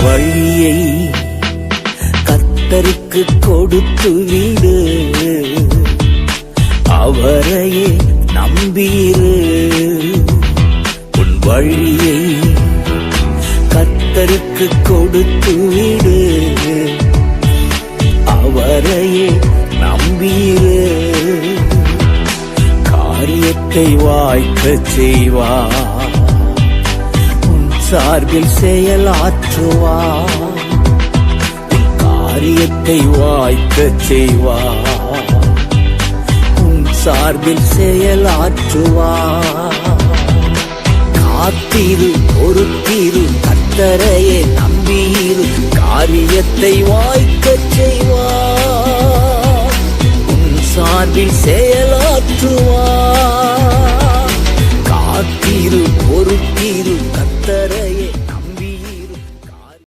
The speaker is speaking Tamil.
வழியை கர்த்தருக்கு கொடுத்து விடு, அவரையே நம்பியிரு. உன் வழியை கர்த்தருக்கு கொடுத்து விடு, அவரையே நம்பியிரு. காரியத்தை வாய்க்கச் செய்வார், உன் சார்பில் செயலாற்றுவார். உன் காரியத்தை வாய்க்கச் செய்வார், உன் சார்பில் செயலாற்றுவார். காத்திரு, பொறுத்திரு, கர்த்தரையே நம்பியிரு. காரியத்தை வாய்க்கச் செய்வார், உன் சார்பில்